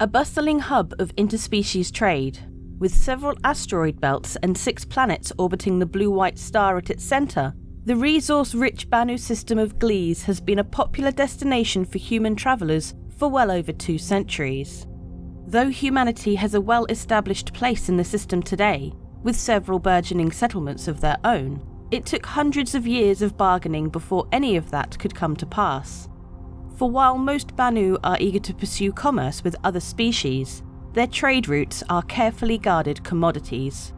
a bustling hub of interspecies trade. With several asteroid belts and 6 planets orbiting the blue-white star at its centre, the resource-rich Banu system of Gliese has been a popular destination for human travellers for well over 2 centuries. Though humanity has a well-established place in the system today, with several burgeoning settlements of their own, it took hundreds of years of bargaining before any of that could come to pass. For while most Banu are eager to pursue commerce with other species, their trade routes are carefully guarded commodities.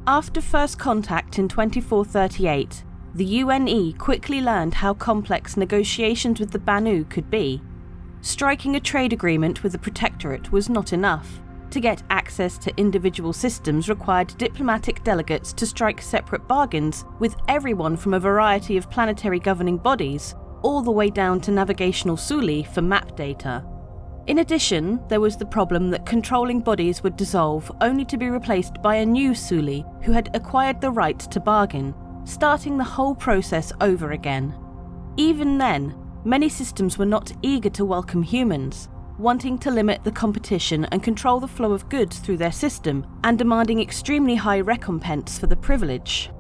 After first contact in 2438, the UNE quickly learned how complex negotiations with the Banu could be. Striking a trade agreement with the Protectorate was not enough. To get access to individual systems required diplomatic delegates to strike separate bargains with everyone from a variety of planetary governing bodies, all the way down to navigational Suli for map data. In addition, there was the problem that controlling bodies would dissolve only to be replaced by a new Suli who had acquired the right to bargain, starting the whole process over again. Even then, many systems were not eager to welcome humans, wanting to limit the competition and control the flow of goods through their system, and demanding extremely high recompense for the privilege.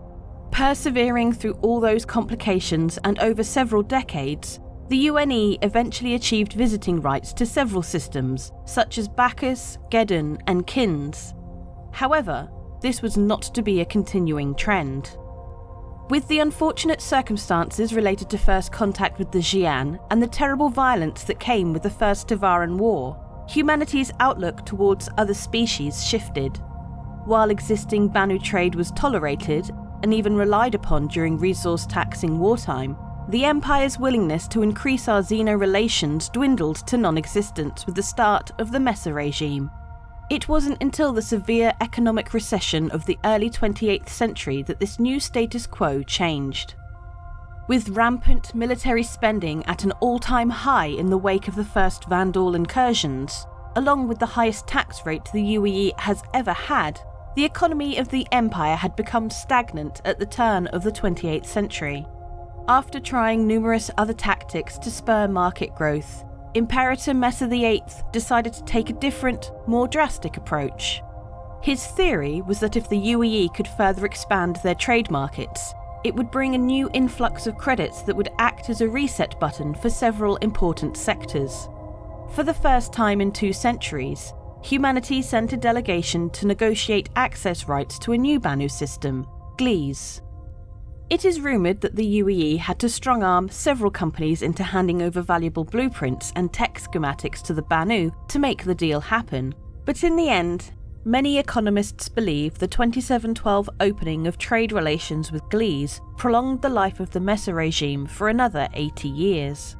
Persevering through all those complications and over several decades, the UNE eventually achieved visiting rights to several systems, such as Bacchus, Geddon, and Kins. However, this was not to be a continuing trend. With the unfortunate circumstances related to first contact with the Xi'an and the terrible violence that came with the First Tevaran War, humanity's outlook towards other species shifted. While existing Banu trade was tolerated and even relied upon during resource-taxing wartime, the Empire's willingness to increase our Xeno relations dwindled to non-existence with the start of the Mesa regime. It wasn't until the severe economic recession of the early 28th century that this new status quo changed. With rampant military spending at an all-time high in the wake of the first Vandal incursions, along with the highest tax rate the UE has ever had, the economy of the Empire had become stagnant at the turn of the 28th century. After trying numerous other tactics to spur market growth, Imperator Mesa VIII decided to take a different, more drastic approach. His theory was that if the UEE could further expand their trade markets, it would bring a new influx of credits that would act as a reset button for several important sectors. For the first time in 2 centuries, humanity sent a delegation to negotiate access rights to a new Banu system, Gliese. It is rumoured that the UEE had to strong-arm several companies into handing over valuable blueprints and tech schematics to the Banu to make the deal happen, but in the end, many economists believe the 2712 opening of trade relations with Gliese prolonged the life of the Mesa regime for another 80 years.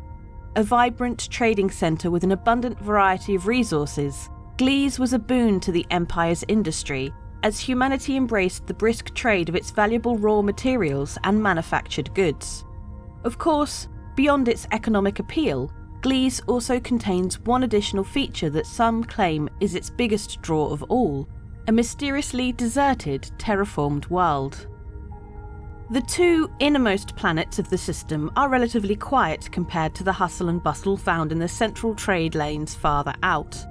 A vibrant trading centre with an abundant variety of resources, Gliese was a boon to the Empire's industry, as humanity embraced the brisk trade of its valuable raw materials and manufactured goods. Of course, beyond its economic appeal, Gliese also contains one additional feature that some claim is its biggest draw of all: a mysteriously deserted, terraformed world. The 2 innermost planets of the system are relatively quiet compared to the hustle and bustle found in the central trade lanes farther out.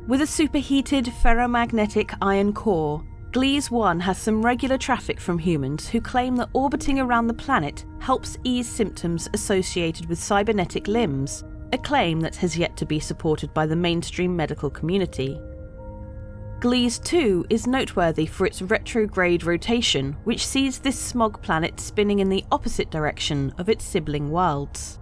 With a superheated ferromagnetic iron core, Gliese 1 has some regular traffic from humans who claim that orbiting around the planet helps ease symptoms associated with cybernetic limbs, a claim that has yet to be supported by the mainstream medical community. Gliese 2 is noteworthy for its retrograde rotation, which sees this smog planet spinning in the opposite direction of its sibling worlds.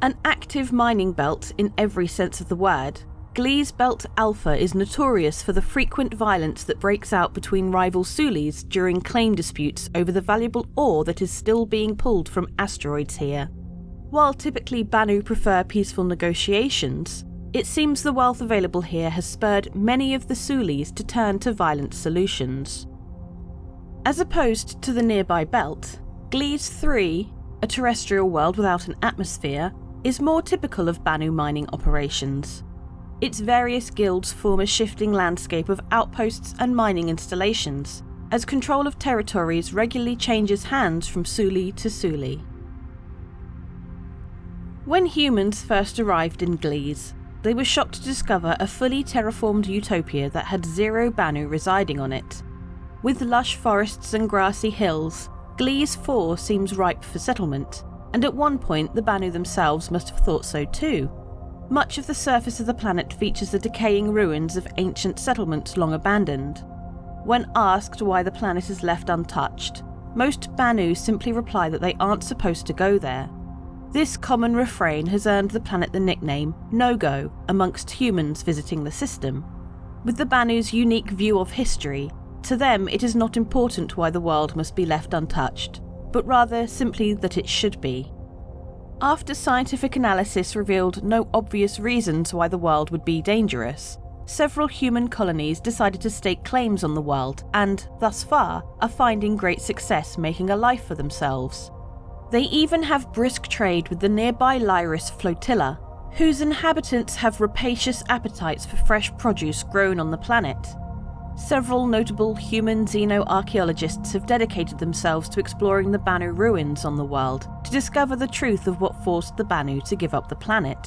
An active mining belt in every sense of the word, Gliese Belt Alpha is notorious for the frequent violence that breaks out between rival Sulis during claim disputes over the valuable ore that is still being pulled from asteroids here. While typically Banu prefer peaceful negotiations, it seems the wealth available here has spurred many of the Sulis to turn to violent solutions. As opposed to the nearby belt, Gliese 3, a terrestrial world without an atmosphere, is more typical of Banu mining operations. Its various guilds form a shifting landscape of outposts and mining installations, as control of territories regularly changes hands from Suli to Suli. When humans first arrived in Gliese, they were shocked to discover a fully terraformed utopia that had 0 Banu residing on it. With lush forests and grassy hills, Gliese 4 seems ripe for settlement, and at one point the Banu themselves must have thought so too. Much of the surface of the planet features the decaying ruins of ancient settlements long abandoned. When asked why the planet is left untouched, most Banu simply reply that they aren't supposed to go there. This common refrain has earned the planet the nickname No-Go amongst humans visiting the system. With the Banu's unique view of history, to them it is not important why the world must be left untouched, but rather simply that it should be. After scientific analysis revealed no obvious reasons why the world would be dangerous, several human colonies decided to stake claims on the world and, thus far, are finding great success making a life for themselves. They even have brisk trade with the nearby Lyris flotilla, whose inhabitants have rapacious appetites for fresh produce grown on the planet. Several notable human xenoarchaeologists have dedicated themselves to exploring the Banu ruins on the world to discover the truth of what forced the Banu to give up the planet.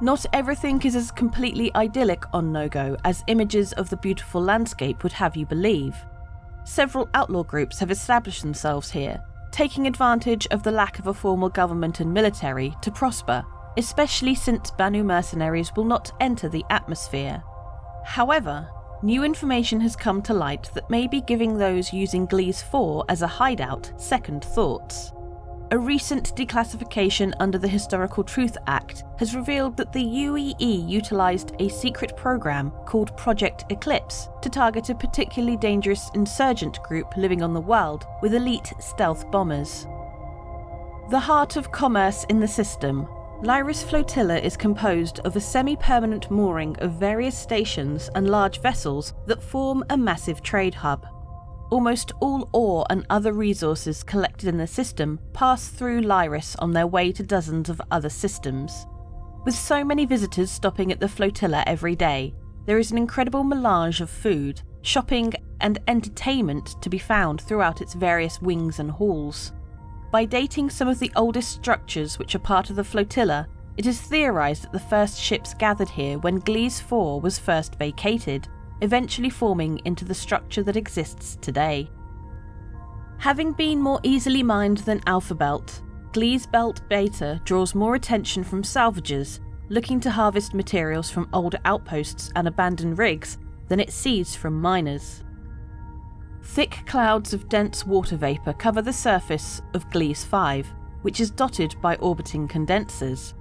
Not everything is as completely idyllic on No-Go as images of the beautiful landscape would have you believe. Several outlaw groups have established themselves here, taking advantage of the lack of a formal government and military to prosper, especially since Banu mercenaries will not enter the atmosphere. However, new information has come to light that may be giving those using Gliese 4 as a hideout second thoughts. A recent declassification under the Historical Truth Act has revealed that the UEE utilised a secret program called Project Eclipse to target a particularly dangerous insurgent group living on the world with elite stealth bombers. The heart of commerce in the system, Lyris Flotilla is composed of a semi-permanent mooring of various stations and large vessels that form a massive trade hub. Almost all ore and other resources collected in the system pass through Lyris on their way to dozens of other systems. With so many visitors stopping at the flotilla every day, there is an incredible melange of food, shopping and entertainment to be found throughout its various wings and halls. By dating some of the oldest structures which are part of the flotilla, it is theorised that the first ships gathered here when Gliese 4 was first vacated, eventually forming into the structure that exists today. Having been more easily mined than Alpha Belt, Gliese Belt Beta draws more attention from salvagers looking to harvest materials from older outposts and abandoned rigs than it sees from miners. Thick clouds of dense water vapour cover the surface of Gliese 5, which is dotted by orbiting condensers.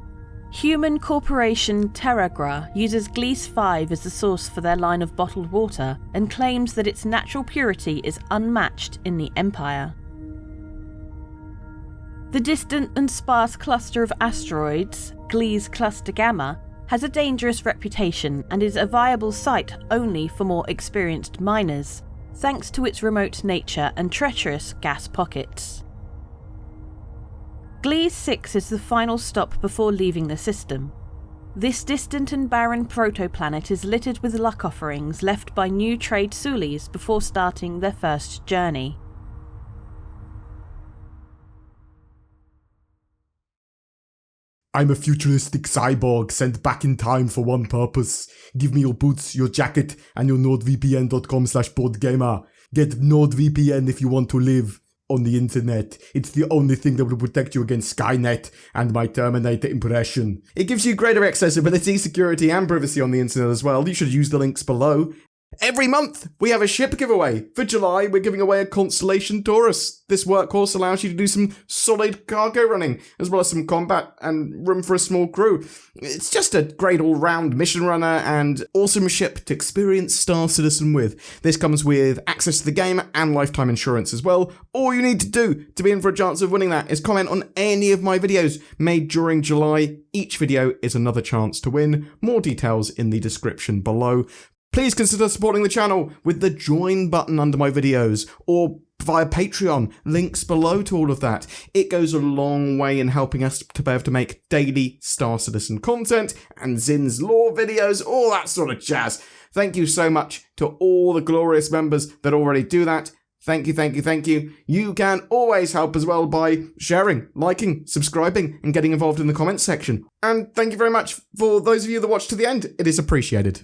Human corporation Terragra uses Gliese 5 as the source for their line of bottled water and claims that its natural purity is unmatched in the Empire. The distant and sparse cluster of asteroids, Gliese Cluster Gamma, has a dangerous reputation and is a viable site only for more experienced miners, thanks to its remote nature and treacherous gas pockets. Gliese 6 is the final stop before leaving the system. This distant and barren protoplanet is littered with luck offerings left by new trade Sulis before starting their first journey. I'm a futuristic cyborg sent back in time for one purpose. Give me your boots, your jacket, and your nordvpn.com/BoredGamer. Get NordVPN if you want to live on the internet. It's the only thing that will protect you against Skynet and my Terminator impression. It gives you greater accessibility, security, and privacy on the internet as well. You should use the links below. Every month, we have a ship giveaway. For July, we're giving away a Constellation Taurus. This workhorse allows you to do some solid cargo running, as well as some combat and room for a small crew. It's just a great all-round mission runner and awesome ship to experience Star Citizen with. This comes with access to the game and lifetime insurance as well. All you need to do to be in for a chance of winning that is comment on any of my videos made during July. Each video is another chance to win. More details in the description below. Please consider supporting the channel with the join button under my videos or via Patreon, links below to all of that. It goes a long way in helping us to be able to make daily Star Citizen content and Zin's lore videos, all that sort of jazz. Thank you so much to all the glorious members that already do that. Thank you. You can always help as well by sharing, liking, subscribing, and getting involved in the comments section. And thank you very much for those of you that watched to the end. It is appreciated.